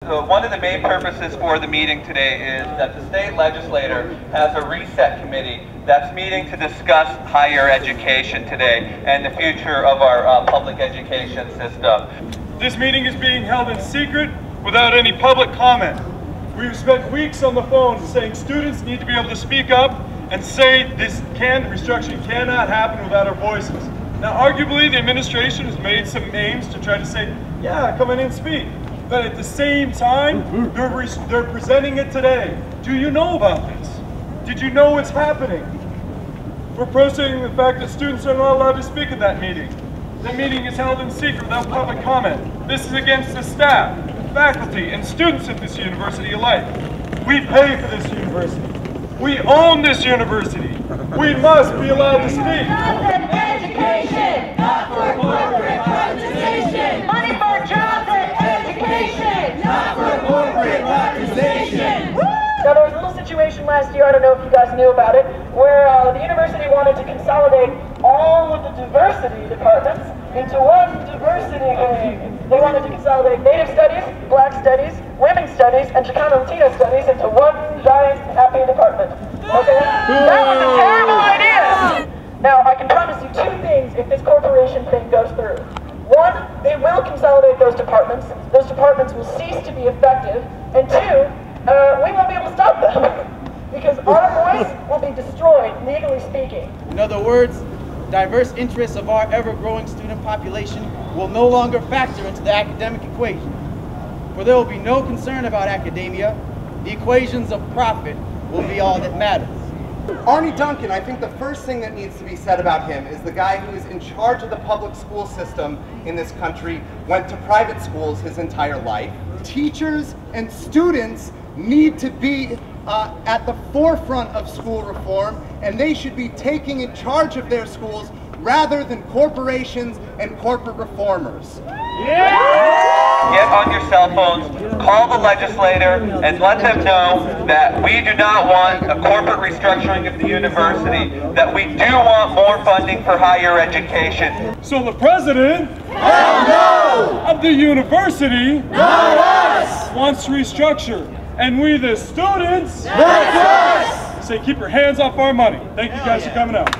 One of the main purposes for the meeting today is that the state legislature has a reset committee that's meeting to discuss higher education today and the future of our public education system. This meeting is being held in secret without any public comment. We've spent weeks on the phone saying students need to be able to speak up and say restructuring cannot happen without our voices. Now arguably the administration has made some aims to try to say, yeah, come in and speak. But at the same time, they're presenting it today. Do you know about this? Did you know what's happening? We're processing the fact that students are not allowed to speak at that meeting. The meeting is held in secret without public comment. This is against the staff, faculty, and students at this university alike. We pay for this university. We own this university. We must be allowed to speak. Education, not for corporate privatization. Money for jobs and education, not for corporate privatization. Now there was a little situation last year, I don't know if you guys knew about it, where the university wanted to consolidate all of the diversity departments into one diversity wing. They wanted to consolidate Native Studies, Black Studies, Women's Studies, and Chicano Latino Studies into one giant happy department. Okay? That was a terrible idea! Now, I can promise you two things if this corporation thing goes through. One, they will consolidate those departments. Those departments will cease to be effective. And two, we won't be able to stop them. Because our voice will be destroyed, legally speaking. In other words, diverse interests of our ever-growing student population will no longer factor into the academic equation. For there will be no concern about academia. The equations of profit will be all that matters. Arne Duncan, I think the first thing that needs to be said about him is the guy who is in charge of the public school system in this country went to private schools his entire life. Teachers and students need to be at the forefront of school reform, and they should be taking in charge of their schools rather than corporations and corporate reformers. Get on your cell phones, call the legislator, and let them know that we do not want a corporate restructuring of the university, that we do want more funding for higher education. So the president of the university wants to restructure, and we the students say keep your hands off our money. Thank you guys for coming out.